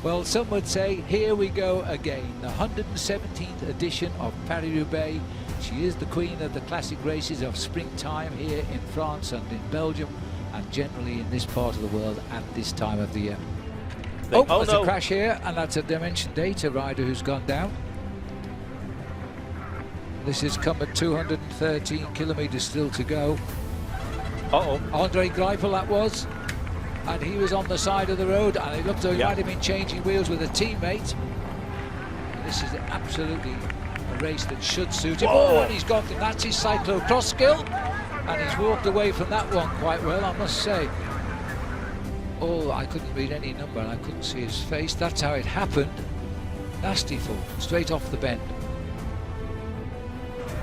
Well, some would say, here we go again. The 117th edition of Paris-Roubaix. She is the queen of the classic races of springtime here in France and in Belgium, and generally in this part of the world at this time of the year. There's a crash here, and that's a Dimension Data rider who's gone down. This has come at 213 kilometers still to go. Andre Greipel that was, and he was on the side of the road, and it looked like he might have been changing wheels with a teammate. This is absolutely a race that should suit him. And he's got him. That's his cyclocross skill, and he's walked away from that one quite well, I must say. I couldn't read any number and I couldn't see his face. That's how it happened. Nasty fall, straight off the bend.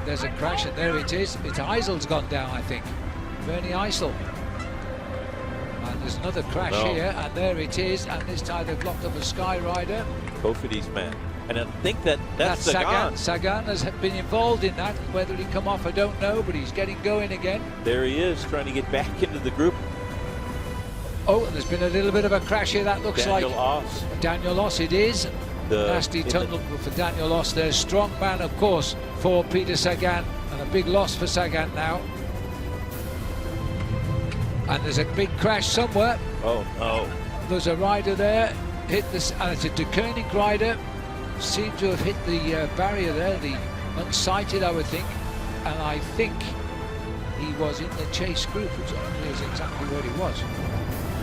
There's a crash, and there it is. It's Eisel's gone down, I think. Bernie Eisel. And there's another crash here, and there it is. And this time they've locked up a Sky Rider. Kofidis man. And I think that's Sagan. Sagan has been involved in that. Whether he come off, I don't know, but he's getting going again. There he is, trying to get back into the group. There's been a little bit of a crash here. That looks like Daniel Oss. It is. Nasty tunnel for Daniel Oss. There's strong man, of course, for Peter Sagan, and a big loss for Sagan now. And there's a big crash somewhere. There's a rider there, hit this, and it's a De Koenig rider. Seemed to have hit the barrier there, the unsighted, I would think. And I think he was in the chase group, which only is exactly where he was.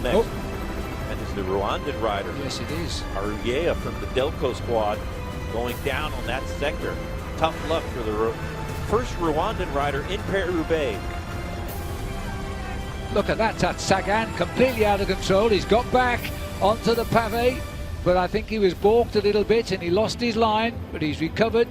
Next. And it's the Rwandan rider. Yes, it is. Aruyea from the Delco squad going down on that sector. Tough luck for the first Rwandan rider in Paris-Roubaix. Look at that. That's Sagan completely out of control. He's got back onto the pavé, but I think he was balked a little bit and he lost his line, but he's recovered.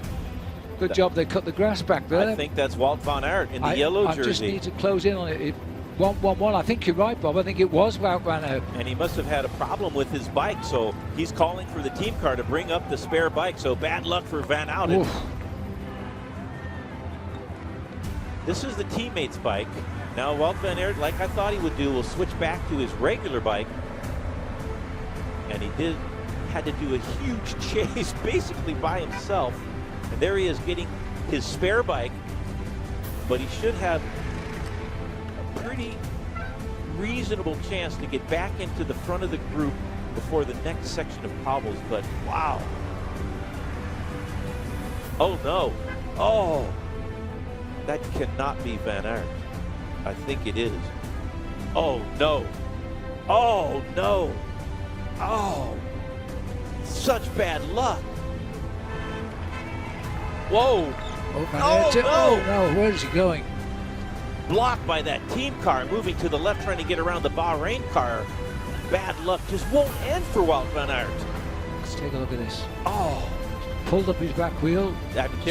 Good job they cut the grass back there. I think that's Wout van Aert in the yellow jersey. I just need to close in on it. 1-1-1. I think you're right, Bob. I think it was Wout van Aert. And he must have had a problem with his bike, so he's calling for the team car to bring up the spare bike. So bad luck for Van Aert. This is the teammate's bike. Now Wout van Aert, like I thought he would do, will switch back to his regular bike. And he had to do a huge chase basically by himself. And there he is getting his spare bike, but he should have a pretty reasonable chance to get back into the front of the group before the next section of cobbles. But wow. That cannot be Van Aert. I think it is. Such bad luck. Where is he going? Blocked by that team car, moving to the left, trying to get around the Bahrain car. Bad luck just won't end for Wout van Aert. Let's take a look at this. Pulled up his back wheel,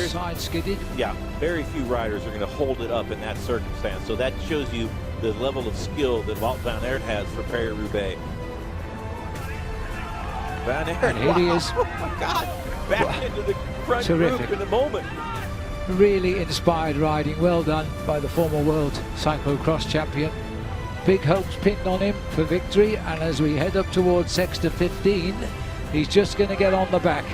side skidded. Yeah, very few riders are going to hold it up in that circumstance. So that shows you the level of skill that Wout van Aert has for Paris-Roubaix. Van Aert, and here he is. Oh my God, back into the front group in a moment. Really inspired riding. Well done by the former world cyclocross champion. Big hopes pinned on him for victory, and as we head up towards Sexta 15, he's just going to get on the back.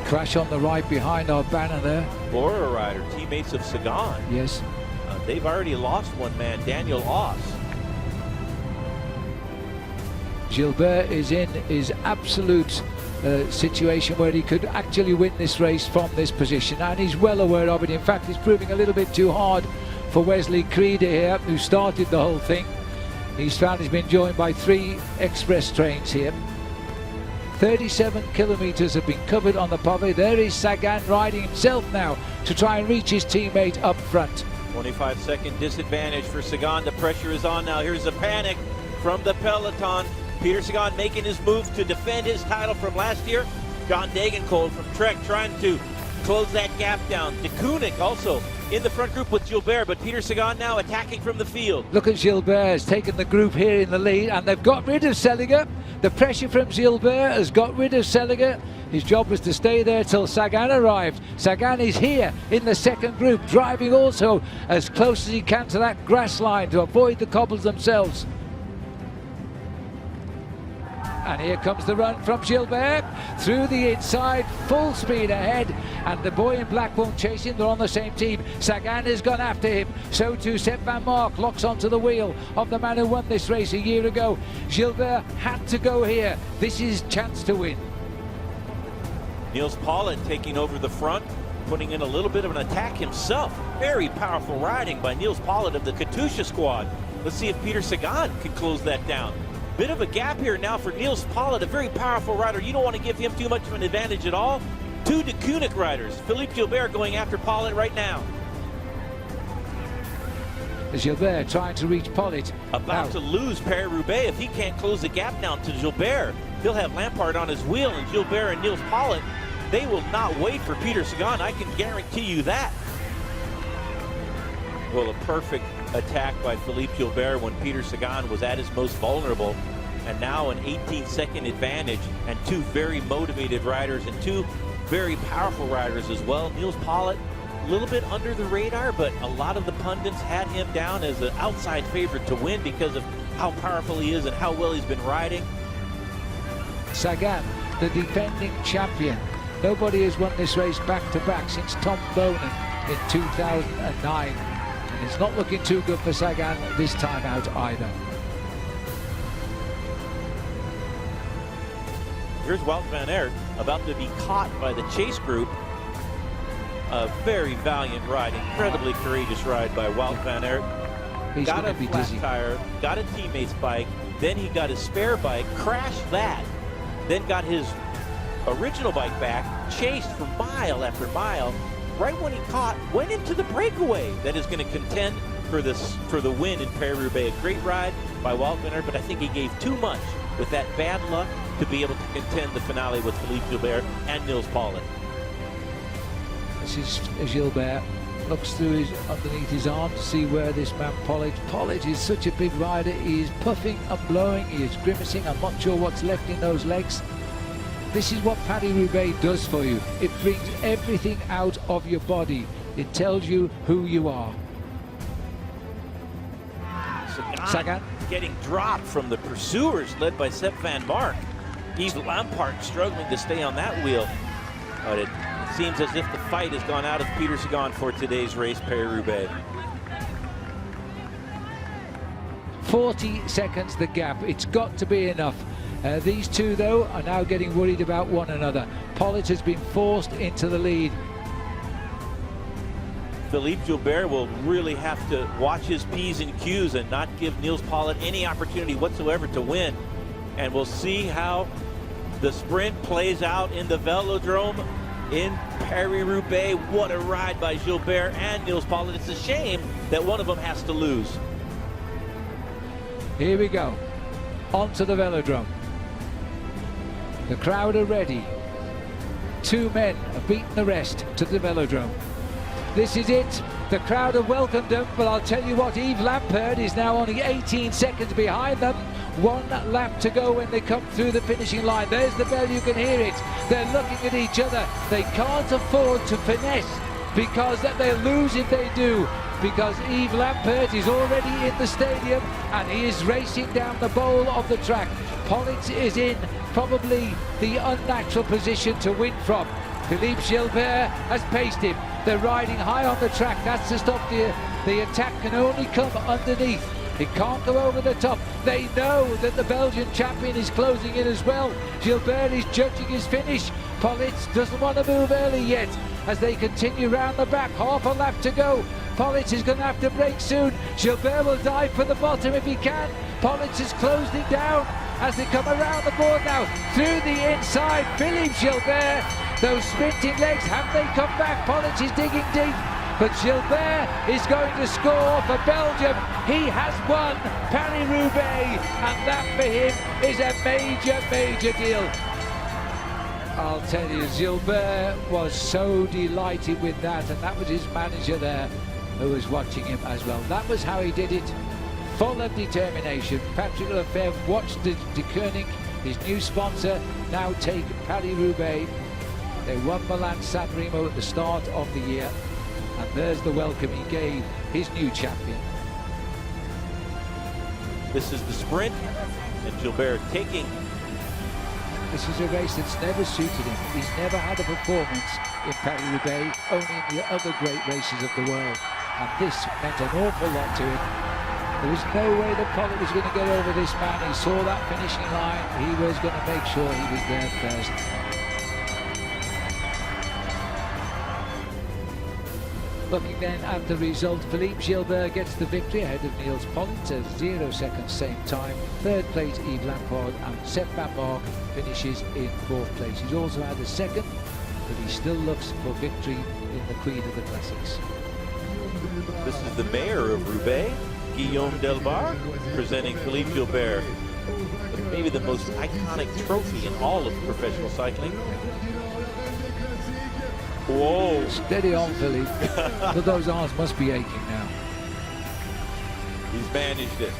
Crash on the right behind our banner there. Bora rider, teammates of Sagan. Yes. They've already lost one man, Daniel Oss. Gilbert is in his absolute situation where he could actually win this race from this position, and he's well aware of it. In fact, he's proving a little bit too hard for Wesley Creed here, who started the whole thing. He's found he's been joined by 3 express trains here. 37 kilometers have been covered on the pavé. There is Sagan riding himself now to try and reach his teammate up front. 25-second disadvantage for Sagan. The pressure is on now. Here's a panic from the peloton. Peter Sagan making his move to defend his title from last year. John Degenkolb from Trek trying to close that gap down. De Koenig also in the front group with Gilbert, but Peter Sagan now attacking from the field. Look at Gilbert has taken the group here in the lead, and they've got rid of Seliger. The pressure from Gilbert has got rid of Seliger. His job was to stay there till Sagan arrived. Sagan is here in the second group, driving also as close as he can to that grass line to avoid the cobbles themselves. And here comes the run from Gilbert through the inside, full speed ahead, and the boy in black won't chase him. They're on the same team. Sagan has gone after him. So too Sepp Van Mark locks onto the wheel of the man who won this race a year ago. Gilbert had to go here. This is chance to win. Niels Paulin taking over the front, putting in a little bit of an attack himself. Very powerful riding by Niels Paulin of the Katusha squad. Let's see if Peter Sagan can close that down. Bit of a gap here now for Niels Paulin, a very powerful rider. You don't want to give him too much of an advantage at all. Two De Koenig riders. Philippe Gilbert going after Paulin right now. Gilbert trying to reach Pollitt. About to lose Paris-Roubaix. If he can't close the gap down to Gilbert, he'll have Lampard on his wheel, and Gilbert and Niels Paulin, they will not wait for Peter Sagan. I can guarantee you that. Well, a perfect attack by Philippe Gilbert when Peter Sagan was at his most vulnerable, and now an 18-second advantage, and two very motivated riders and two very powerful riders as well. Niels Paulin, a little bit under the radar, but a lot of the pundits had him down as an outside favorite to win because of how powerful he is and how well he's been riding. Sagan, the defending champion. Nobody has won this race back-to-back since Tom Boonen in 2009. And it's not looking too good for Sagan this time out either. Here's Wout van Aert about to be caught by the chase group. A very valiant ride, incredibly courageous ride by Wout van Aert. He's got a be flat dizzy. tire, got a teammate's bike, then he got his spare bike, crashed that, then got his original bike back, chased for mile after mile. Right when he caught, went into the breakaway that is going to contend for the win in Paris-Roubaix. A great ride by Wout van Aert, but I think he gave too much with that bad luck to be able to contend the finale with Philippe Gilbert and Niels Paulin. This is Gilbert. Looks through underneath his arm to see where this man Pollitt is such a big rider. He is puffing and blowing. He is grimacing. I'm not sure what's left in those legs. This is what Paris-Roubaix does for you. It brings everything out of your body. It tells you who you are. Sagan getting dropped from the pursuers led by Sepp Van Mark. Yves Lampard struggling to stay on that wheel. But it seems as if the fight has gone out of Peter Sagan for today's race, Paris-Roubaix. 40 seconds the gap. It's got to be enough. These two, though, are now getting worried about one another. Pollitt has been forced into the lead. Philippe Gilbert will really have to watch his P's and Q's and not give Niels Paulin any opportunity whatsoever to win. And we'll see how the sprint plays out in the Velodrome in Paris-Roubaix. What a ride by Gilbert and Niels Paulin. It's a shame that one of them has to lose. Here we go. Onto the Velodrome. The crowd are ready. Two men have beaten the rest to the Velodrome. This is it. The crowd have welcomed them, but I'll tell you what, Yves Lampard is now only 18 seconds behind them. One lap to go when they come through the finishing line. There's the bell, you can hear it. They're looking at each other. They can't afford to finesse because they'll lose if they do. Because Yves Lampard is already in the stadium and he is racing down the bowl of the track. Pollitt is in probably the unnatural position to win from. Philippe Gilbert has paced him. They're riding high on the track. That's to stop the attack can only come underneath. It can't go over the top. They know that the Belgian champion is closing in as well. Gilbert is judging his finish. Pollitt doesn't want to move early yet as they continue round the back. Half a lap to go. Pollitt is going to have to break soon. Gilbert will dive for the bottom if he can. Pollitt has closed it down as they come around the board now. Through the inside, Philippe Gilbert. Those sprinting legs, have they come back? Pollitt is digging deep. But Gilbert is going to score for Belgium. He has won Paris-Roubaix, and that for him is a major, major deal. I'll tell you, Gilbert was so delighted with that, and that was his manager there who was watching him as well. That was how he did it, full of determination. Patrick Lefebvre watched De Koenig, his new sponsor, now take Paris-Roubaix. They won Milan-San Remo at the start of the year. And there's the welcome he gave his new champion. This is the sprint, and Gilbert taking This is a race that's never suited him. He's never had a performance in Paris-Roubaix, only in the other great races of the world. And this meant an awful lot to him. There was no way that Pollock was going to get over this man. He saw that finishing line. He was going to make sure he was there first. Looking then at the result, Philippe Gilbert gets the victory ahead of Niels Pollitt at 0 seconds same time. Third place Yves Lampard, and Sepp Van Mark finishes in fourth place. He's also had a second, but he still looks for victory in the Queen of the Classics. This is the mayor of Roubaix, Guillaume Delbar, presenting Philippe Gilbert maybe the most iconic trophy in all of professional cycling. Whoa! Steady on, Philippe. But those arms must be aching now. He's managed it.